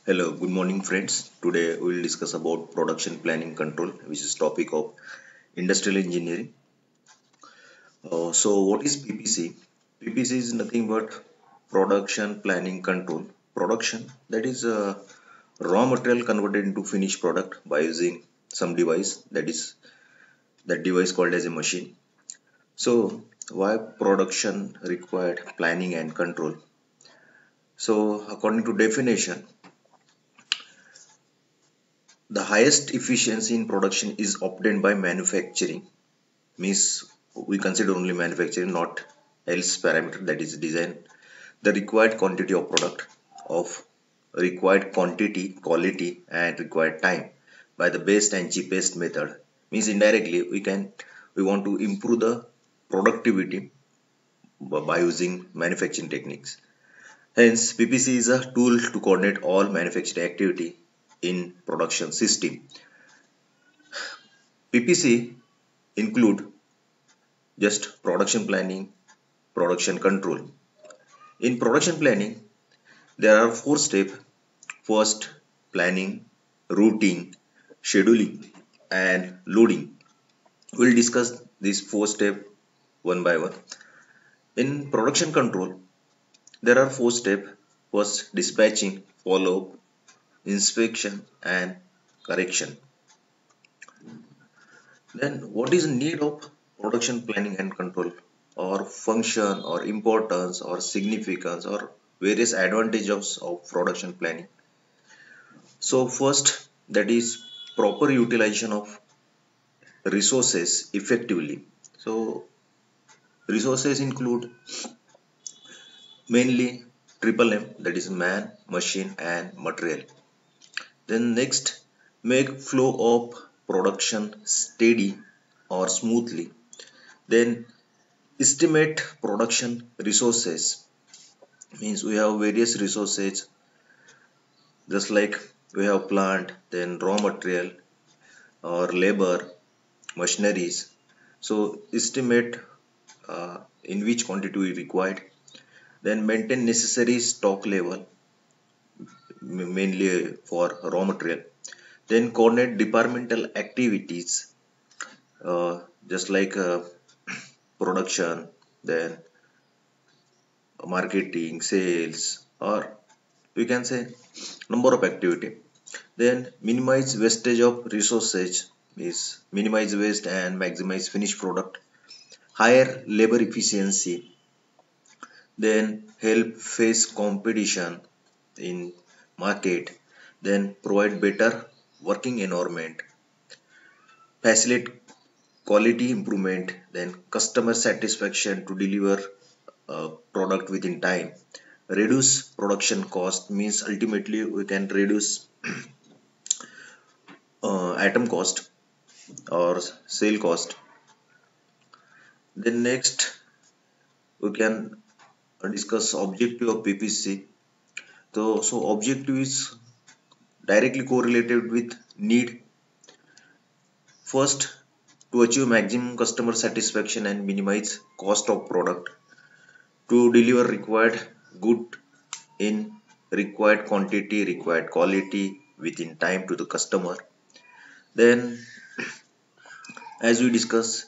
Hello, good morning friends. Today we will discuss about production planning control, which is topic of industrial engineering. So what is PPC? PPC is nothing but production planning control. Production, that is raw material converted into finished product by using some device, that device called as a machine. So why production required planning and control? So according to definition, the highest efficiency in production is obtained by manufacturing, means we consider only manufacturing, not else parameter, that is design the required quantity of product of required quantity, quality and required time by the best and cheapest method. Means indirectly we want to improve the productivity by using manufacturing techniques. Hence PPC is a tool to coordinate all manufacturing activity in production system. PPC include just production planning, production control. In production planning, there are four steps. First, planning, routing, scheduling, and loading. We'll discuss these four steps one by one. In production control, there are four steps. First, dispatching, follow-up, inspection, and correction. Then, what is the need of production planning and control, or function, or importance, or significance, or various advantages of production planning? So first, that is proper utilization of resources effectively. So resources include mainly triple M, that is man, machine and material. Then next, make flow of production steady or smoothly. Then estimate production resources, means we have various resources, just like we have plant, then raw material or labor, machineries. So estimate in which quantity we required. Then maintain necessary stock level, mainly for raw material. Then coordinate departmental activities, just like production, then marketing, sales, or we can say number of activity. Then minimize wastage of resources, is minimize waste and maximize finished product. Higher labor efficiency, then help face competition in market, then provide better working environment, facilitate quality improvement, then customer satisfaction to deliver product within time, reduce production cost, means ultimately we can reduce atom cost or sale cost. Then next we can discuss objective of PPC. So objective is directly correlated with need. First, to achieve maximum customer satisfaction and minimize cost of product, to deliver required good in required quantity, required quality within time to the customer. Then, as we discuss,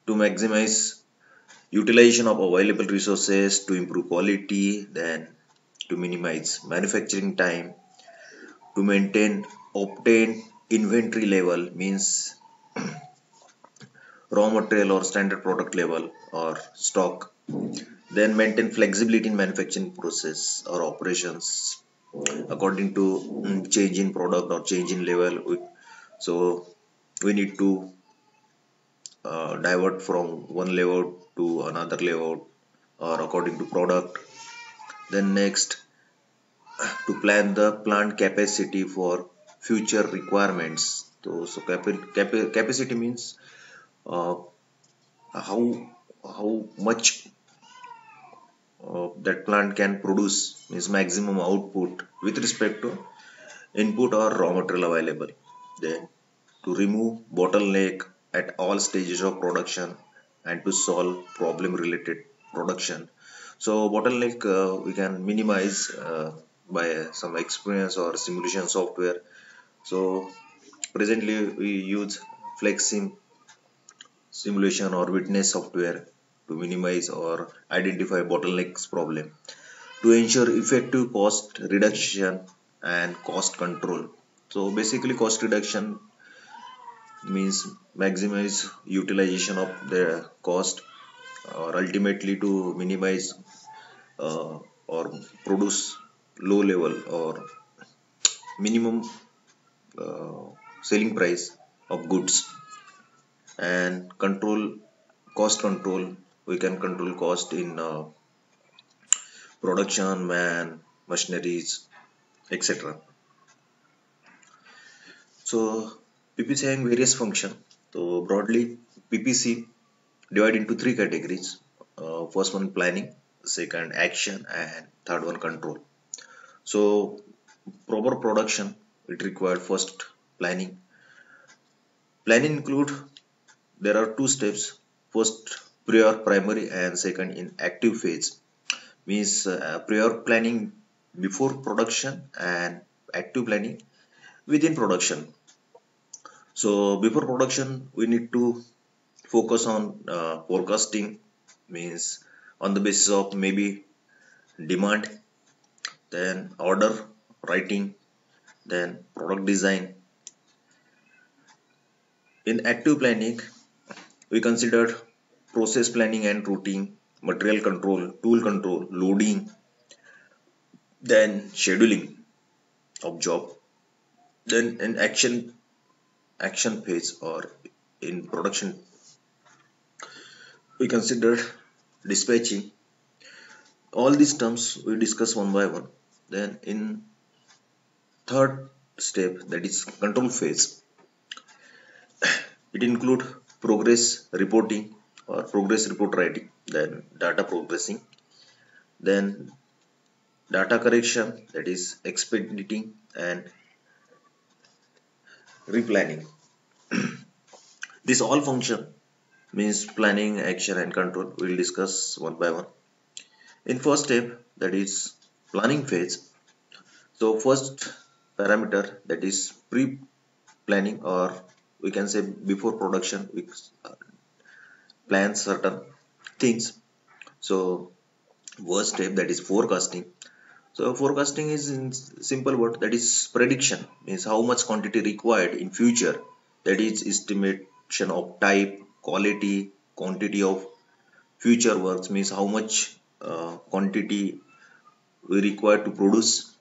to maximize utilization of available resources, to improve quality, then to minimize manufacturing time, to maintain obtained inventory level, means raw material or standard product level or stock. Then maintain flexibility in manufacturing process or operations according to change in product or change in level. So we need to divert from one level to another level or according to product. Then next, to plan the plant capacity for future requirements. Capacity means uh, how much that plant can produce, means maximum output with respect to input or raw material available. Then to remove bottleneck at all stages of production and to solve problem related production. So bottleneck we can minimize by some experience or simulation software. So presently we use flexim simulation or witness software to minimize or identify bottlenecks problem to ensure effective cost reduction and cost control. So basically cost reduction means maximize utilization of the cost or ultimately to minimize or produce low level or minimum uh, selling price of goods, and cost control. We can control cost in production, man, machineries, etc. So PPC having various function. So broadly PPC divide into three categories. First one planning, second action, and third one control. So proper production, it required first planning. Planning include there are two steps. First prior primary and second in active phase. Means prior planning before production and active planning within production. So before production we need to focus on forecasting, means on the basis of maybe demand, then order writing, then product design. In active planning we considered process planning and routing, material control, tool control, loading, then scheduling of job. Then in action phase or in production we considered dispatching. All these terms we discuss one by one. Then in third step, that is control phase, it include progress reporting or progress report writing, then data progressing, then data correction, that is expediting, and replanning. This all function means planning, action, and control. We'll discuss one by one. In first step, that is planning phase. So first parameter, that is pre-planning, or we can say before production we plan certain things. So first step, that is forecasting. So forecasting is in simple word, that is prediction, means how much quantity required in future, that is estimation of type, quality, quantity of future works, means how much quantity we require to produce.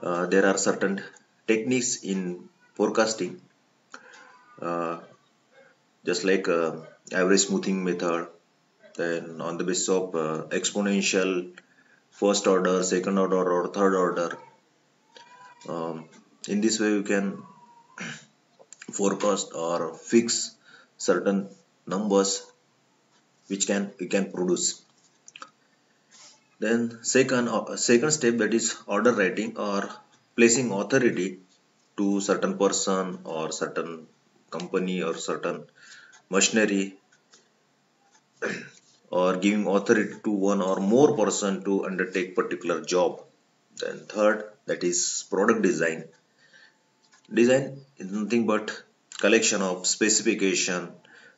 There are certain techniques in forecasting, uh, just like average smoothing method, then on the basis of exponential first order, second order, or third order. In this way you can forecast or fix certain numbers which we can produce. Then second step, that is order writing or placing authority to certain person or certain company or certain machinery, or giving authority to one or more person to undertake particular job. Then third, that is product design. Design is nothing but collection of specification,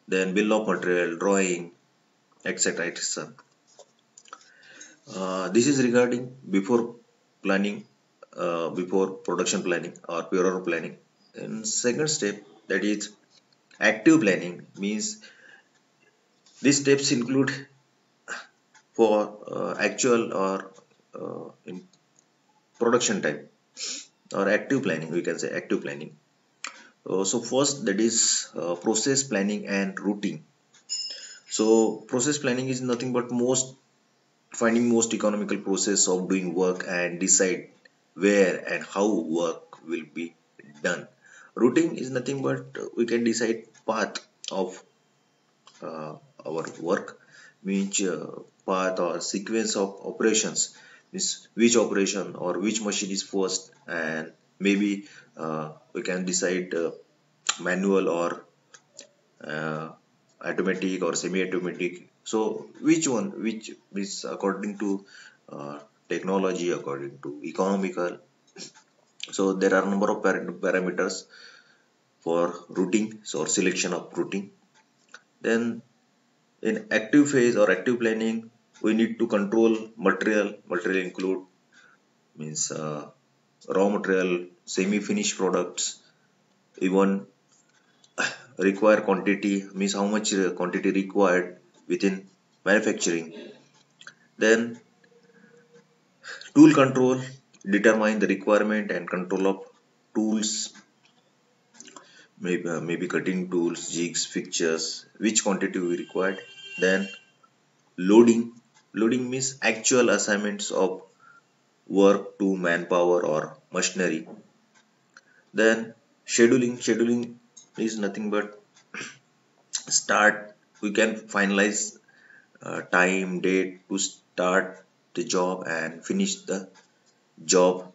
then bill of material, drawing, etc. etc. This is regarding before planning, before production planning or pure planning. And second step, that is active planning, means these steps include for actual or in production time or active planning, we can say active planning. So first, that is process planning and routing. So process planning is nothing but finding most economical process of doing work and decide where and how work will be done. Routing is nothing but we can decide path of uh, our work, which path or sequence of operations, means which operation or which machine is first, and maybe we can decide manual or uh, automatic or semi-automatic. So which one, which is according to uh, technology, according to economical. So there are a number of parameters for routing, so selection of routing. Then in active phase or active planning, we need to control material. Material include means raw material, semi-finished products, even require quantity means how much quantity required within manufacturing. Then tool control, determine the requirement and control of tools, maybe cutting tools, jigs, fixtures, which quantity we required. Then loading, loading means actual assignments of work to manpower or machinery. Then scheduling is nothing but start, we can finalize time, date to start the job and finish the job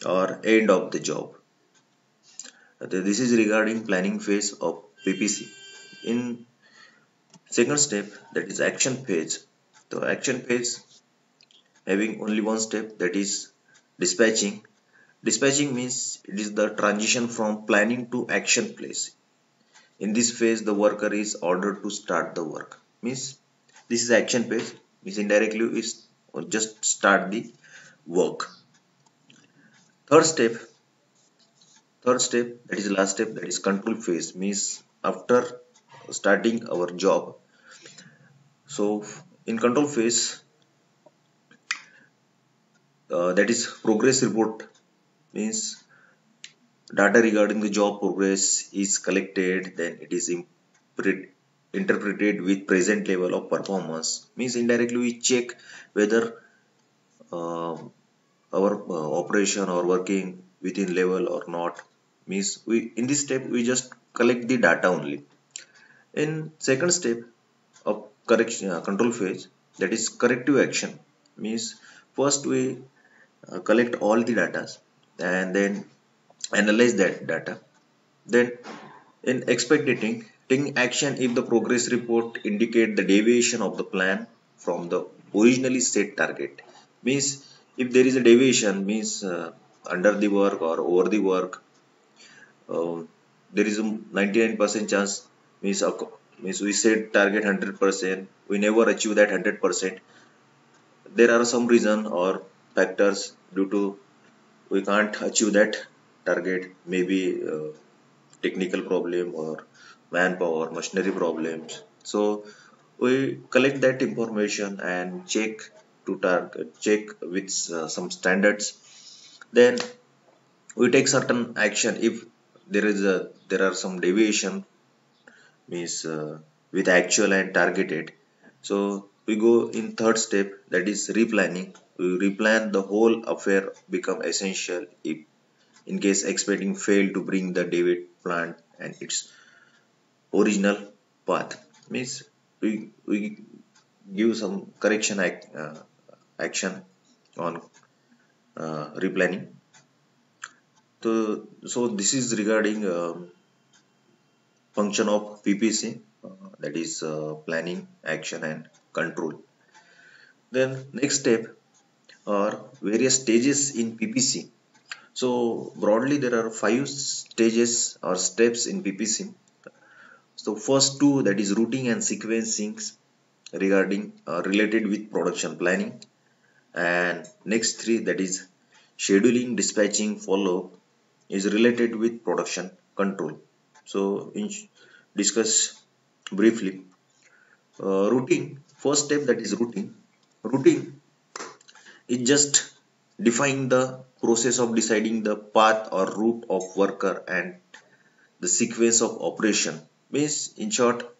or end of the job. This is regarding planning phase of PPC. In second step, that is action phase. The action phase having only one step, that is dispatching. Dispatching means it is the transition from planning to action phase. In this phase, the worker is ordered to start the work. Means this is action phase. Means indirectly is or just start the work. Third step, that is the last step, that is control phase. Means after starting our job. So in control phase, that is progress report. Means data regarding the job progress is collected, then it is interpreted with present level of performance. Means indirectly we check whether uh, our operation or working within level or not. Means we in this step we just collect the data only. In second step of correction control phase, that is corrective action. Means first we collect all the data and then analyze that data. Then in expediting, taking action if the progress report indicate the deviation of the plan from the originally set target. Means if there is a deviation, means under the work or over the work, there is a 99% chance, means means we set target 100%, we never achieve that 100%. There are some reason or factors due to we can't achieve that target, maybe technical problem or manpower, machinery problems. So we collect that information and check to target, check with some standards. Then we take certain action if there are some deviation, means with actual and targeted. So we go in third step, that is replanning. We replan the whole affair become essential if in case expecting fail to bring the David plant and its original path. Means we give some correction action on replanning. So this is regarding function of PPC, that is planning, action and control. Then next step are various stages in PPC. So broadly there are 5 stages or steps in PPC. So first two, that is routing and sequencing regarding related with production planning, and next three, that is scheduling, dispatching, follow is related with production control. So discuss briefly routing. First step, that is routing. Routing is just define the process of deciding the path or route of worker and the sequence of operation. Means in short,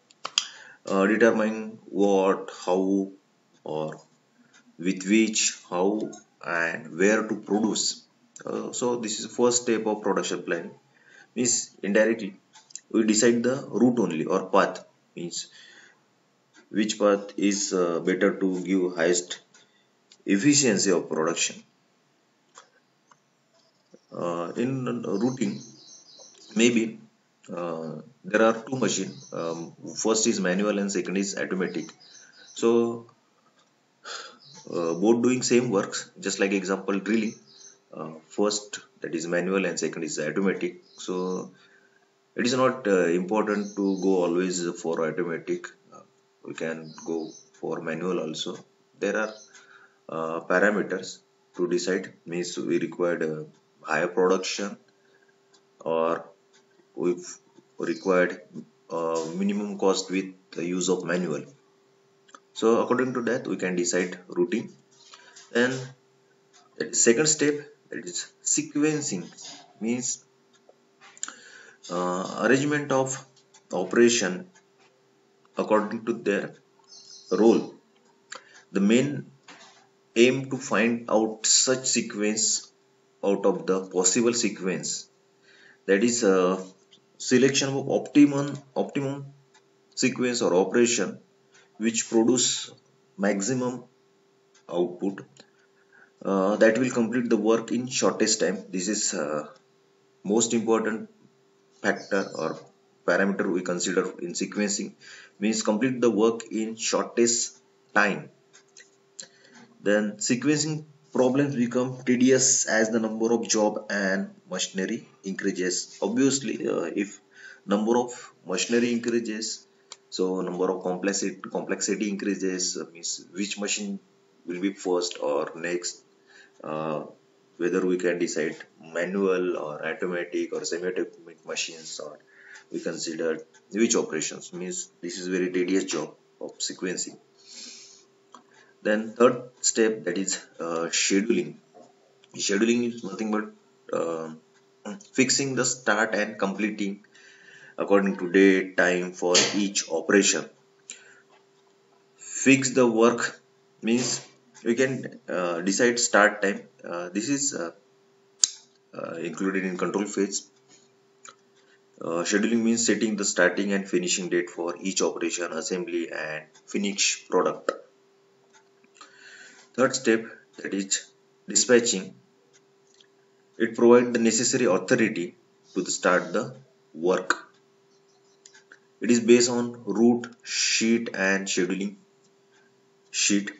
determine what, how, or with which, how, and where to produce. So this is first step of production planning. Means indirectly we decide the route only or path. Means which path is better to give highest efficiency of production. In routing, maybe there are two machines. First is manual and second is automatic. So both doing same works, just like example drilling. First that is manual and second is automatic. So it is not important to go always for automatic. We can go for manual also. There are parameters to decide, means we required higher production or we've required minimum cost with the use of manual. So according to that we can decide routine. And the second step, that is sequencing, means arrangement of operation according to their role. The main aim to find out such sequence out of the possible sequence, that is a selection of optimum sequence or operation which produce maximum output that will complete the work in shortest time. This is most important factor or parameter we consider in sequencing, means complete the work in shortest time. Then sequencing problems become tedious as the number of job and machinery increases. Obviously, if number of machinery increases, so number of complexity increases, means which machine will be first or next, uh, whether we can decide manual or automatic or semi-automatic machines, or we consider which operations, means this is very tedious job of sequencing. Then third step, that is scheduling. Scheduling is nothing but fixing the start and completing according to date time for each operation. Fix the work means we can decide start time. This is included in control phase. Scheduling means setting the starting and finishing date for each operation, assembly and finish product. Third step, that is dispatching. It provides the necessary authority to start the work. It is based on route sheet and scheduling sheet.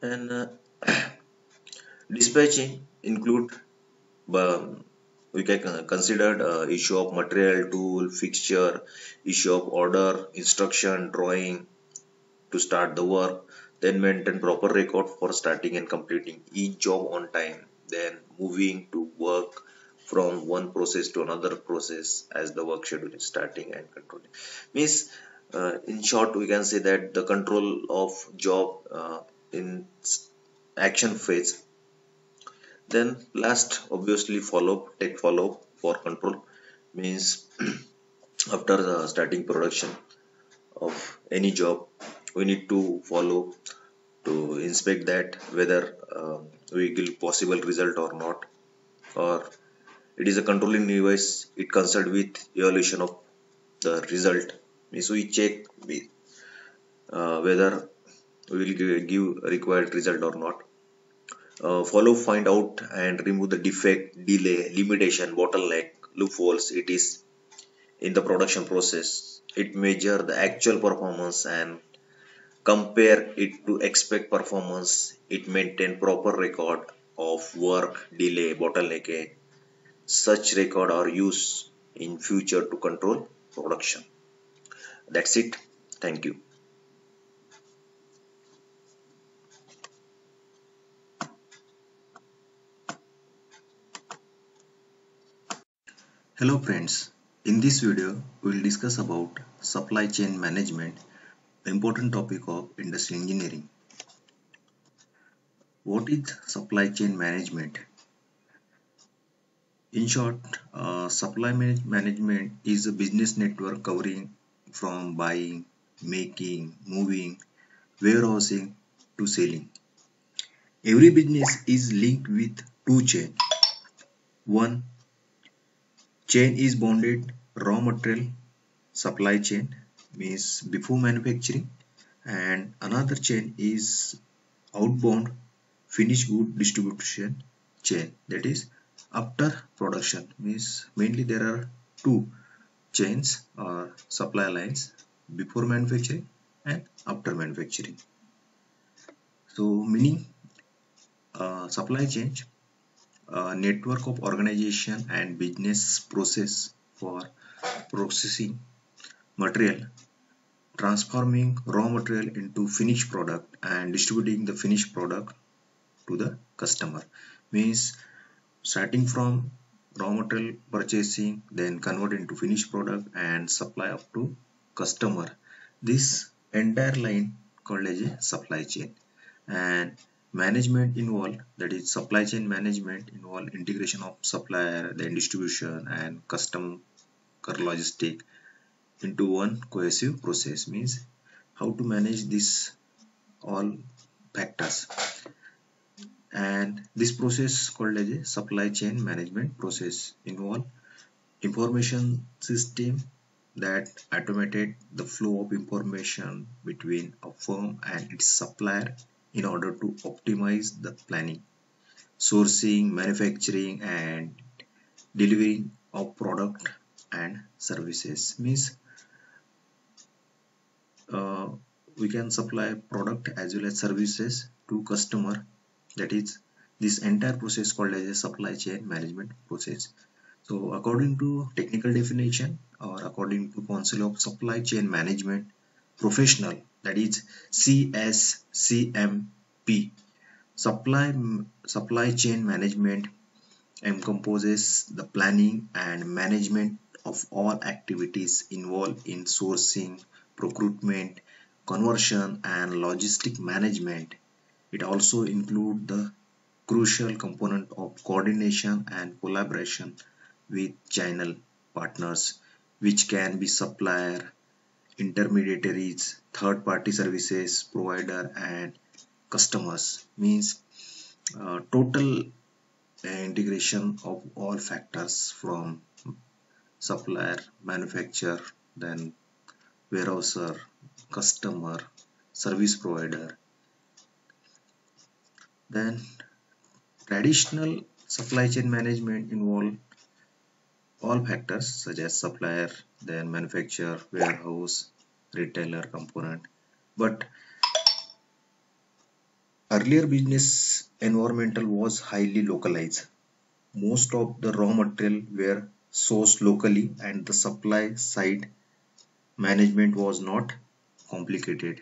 And dispatching include we can consider issue of material, tool, fixture, issue of order, instruction, drawing to start the work, then maintain proper record for starting and completing each job on time, then moving to work from one process to another process as the work schedule is starting and controlling. Means in short we can say that the control of job in action phase. Then last obviously take follow for control, means after the starting production of any job we need to follow to inspect that whether we get possible result or not, or it is a controlling device, it concerned with evaluation of the result, means we check whether we will give required result or not. Follow, find out and remove the defect, delay, limitation, bottleneck, loopholes it is in the production process. It measure the actual performance and compare it to expect performance. It maintain proper record of work, delay, bottleneck. Such record are used in future to control production. That's it. Thank you. Hello friends. In this video, we will discuss about supply chain management, important topic of industrial engineering. What is supply chain management? In short, management is a business network covering from buying, making, moving, warehousing to selling. Every business is linked with two chains. One chain is bonded raw material supply chain, means before manufacturing, and another chain is outbound finished good distribution chain, that is after production. Means mainly there are two chains or supply lines: before manufacturing and after manufacturing. So meaning supply chain, network of organization and business process for processing material, transforming raw material into finished product and distributing the finished product to the customer. Means starting from raw material purchasing, then convert into finished product and supply up to customer. This entire line called as a supply chain. And management involved, that is supply chain management involve integration of supplier, then distribution and customer logistic into one cohesive process. Means how to manage this all factors, and this process called as a supply chain management process involve information system that automated the flow of information between a firm and its supplier in order to optimize the planning, sourcing, manufacturing and delivering of product and services. Means uh, we can supply product as well as services to customer. That is this entire process called as a supply chain management process. So according to technical definition or according to Council of Supply Chain Management Professional, that is CSCMP, supply chain management encompasses the planning and management of all activities involved in sourcing, procurement, conversion, and logistic management. It also includes the crucial component of coordination and collaboration with channel partners, which can be supplier, intermediaries, third-party services provider, and customers. Means total integration of all factors from supplier, manufacturer, then warehouser, customer, service provider. Then traditional supply chain management involve all factors such as supplier, then manufacturer, warehouse, retailer component. But earlier business environmental was highly localized. Most of the raw material were sourced locally and the supply side management was not complicated.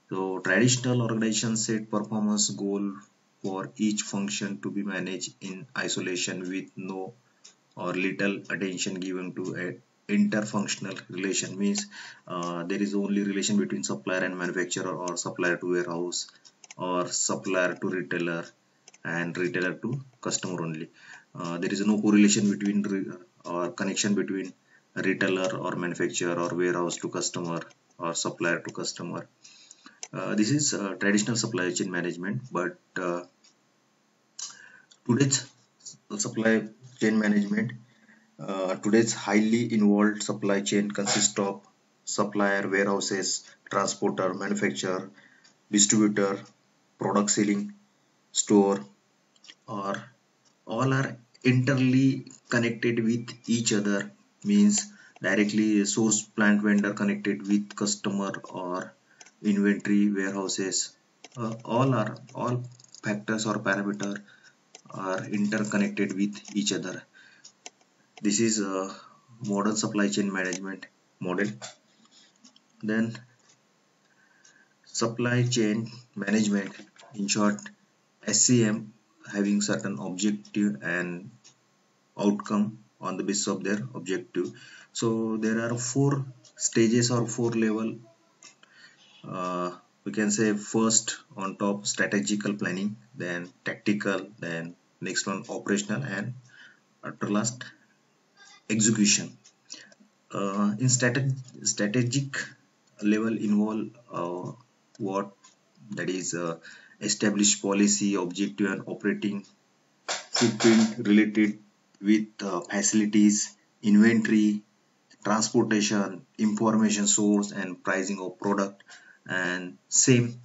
So traditional organizations set performance goal for each function to be managed in isolation with no or little attention given to a interfunctional relation. Means there is only relation between supplier and manufacturer, or supplier to warehouse, or supplier to retailer and retailer to customer only. There is no correlation between or connection between retailer or manufacturer or warehouse to customer or supplier to customer. This is traditional supply chain management, but today's supply chain management, today's highly involved supply chain consists of supplier, warehouses, transporter, manufacturer, distributor, product selling, store, or all are internally connected with each other. Means directly source plant vendor connected with customer or inventory warehouses. All factors or parameter are interconnected with each other. This is a modern supply chain management model. Then supply chain management, in short SCM, having certain objective and outcome on the basis of their objective. So there are four stages or four level. We can say first on top strategical planning, then tactical, then next one operational, and after last execution. In strategic level involve what, that is established policy, objective and operating footprint related with facilities, inventory, transportation, information source and pricing of product, and same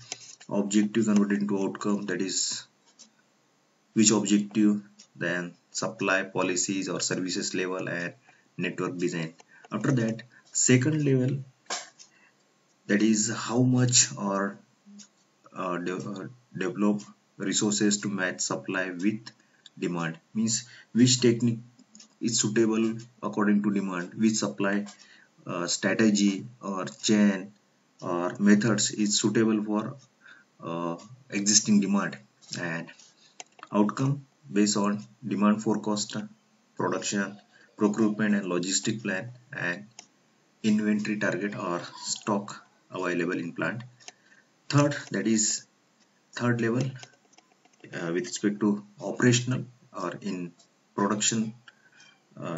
objective converted into outcome, that is which objective, then supply policies or services level and network design. After that second level that is how much or develop resources to match supply with demand, means which technique is suitable according to demand, which supply strategy or chain or methods is suitable for existing demand, and outcome based on demand forecast, production, procurement and logistic plan, and inventory target or stock available in plant. Third, that is third level with respect to operational or in production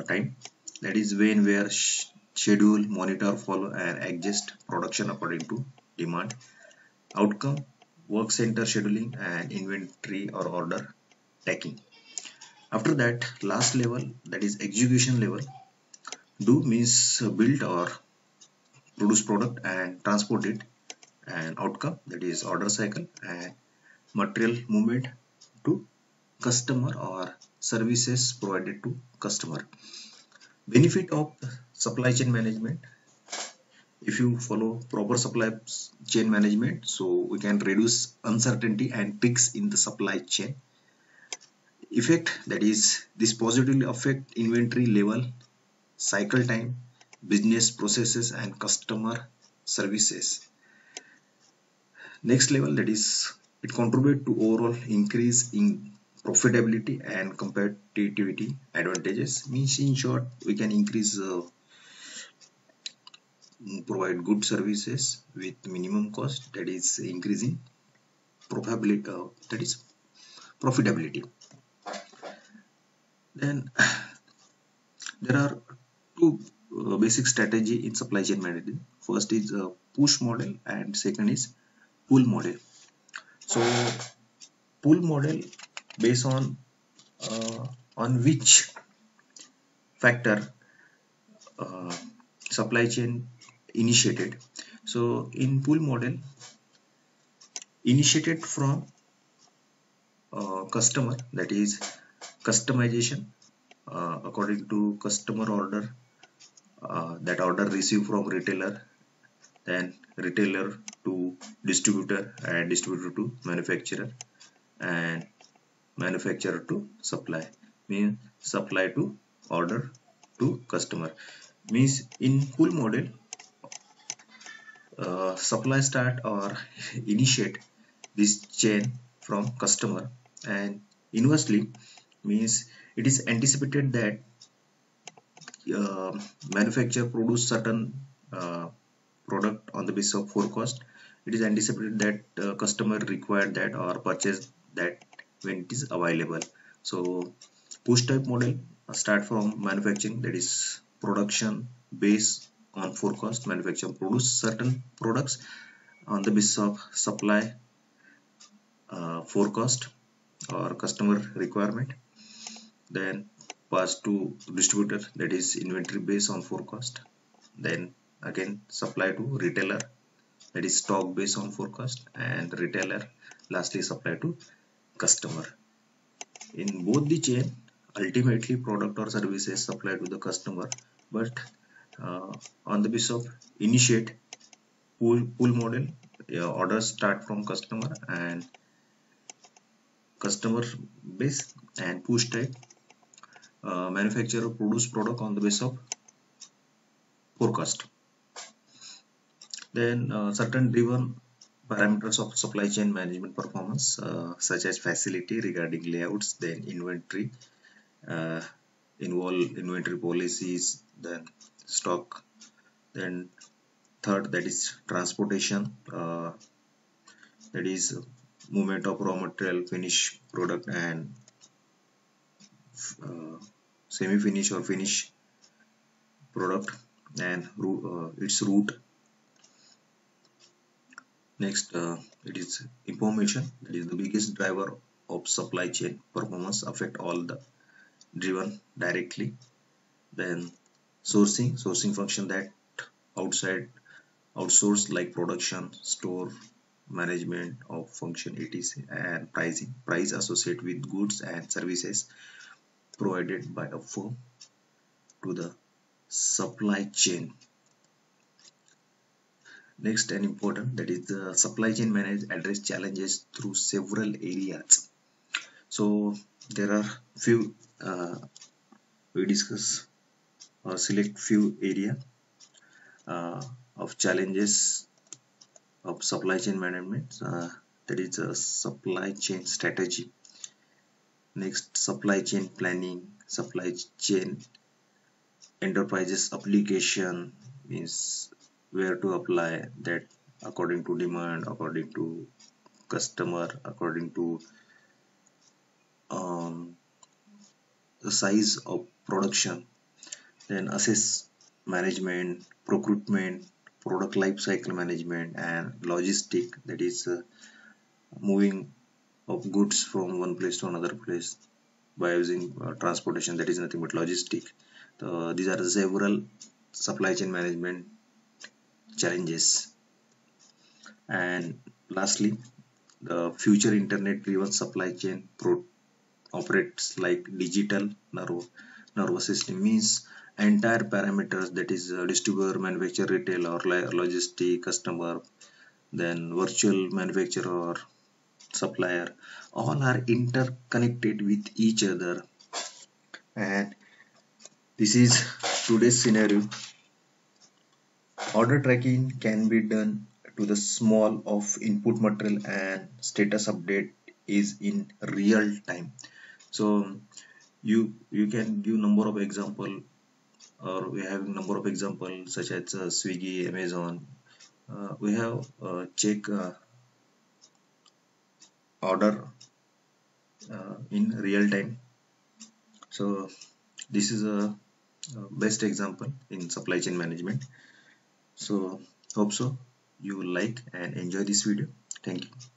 time, that is when where schedule, monitor, follow and adjust production according to demand. Outcome, work center scheduling and inventory or order taking. After that, last level, that is execution level. Do means build or produce product and transport it, and outcome, that is order cycle and material movement to customer or services provided to customer. Benefit of supply chain management: if you follow proper supply chain management, so we can reduce uncertainty and peaks in the supply chain. Effect, that is this positively affect inventory level, cycle time, business processes and customer services. Next level, that is it contribute to overall increase in profitability and competitivity advantages, means in short we can increase provide good services with minimum cost, that is increasing probability, that is profitability. Then there are two basic strategy in supply chain management. First is a push model and second is pull model. So pull model based on which factor supply chain initiated. So in pull model, initiated from customer, that is customization according to customer order, that order received from retailer, then retailer to distributor and distributor to manufacturer and manufacturer to supply, means supply to order to customer. Means in pull model, supply start or initiate this chain from customer, and inversely means it is anticipated that manufacturer produce certain product on the basis of forecast. It is anticipated that customer require that or purchase that when it is available. So push type model start from manufacturing, that is production based on forecast. Manufacturer produce certain products on the basis of supply forecast or customer requirement, then pass to distributor, that is inventory based on forecast, then again supply to retailer, that is stock based on forecast, and retailer lastly supply to customer. In both the chain, ultimately product or services supply to the customer, but on the basis of initiate pull model, orders start from customer and customer base, and push type, manufacturer produce product on the basis of forecast. Then certain driven parameters of supply chain management performance, such as facility regarding layouts, then inventory, involve inventory policies, then stock, then third, that is transportation, that is movement of raw material, finished product and semi-finish or finish product, and its route. Next, it is information, that is the biggest driver of supply chain performance, affect all the driven directly. Then sourcing function, that outside outsourced like production, store, management of function etc, and pricing, price associated with goods and services provided by a firm to the supply chain. Next and important, that is the supply chain manage address challenges through several areas. So there are few we discuss or select few area uh, of challenges of supply chain management. That is a supply chain strategy. Next, supply chain planning, supply chain enterprises application means where to apply that according to demand, according to customer, according to um, the size of production. Then assess management, procurement, product life cycle management, and logistic, that is moving of goods from one place to another place by using transportation, that is nothing but logistic. These are the several supply chain management challenges. And lastly, the future internet driven supply chain operates like digital nervous system, means entire parameters, that is distributor, manufacturer, retail or logistic, customer, then virtual manufacturer or supplier, all are interconnected with each other. And this is today's scenario. Order tracking can be done to the small of input material, and status update is in real time. So you can give number of example, or we have number of examples such as Swiggy, Amazon. We have check order in real time. So this is a best example in supply chain management. So hope so you like and enjoy this video. Thank you.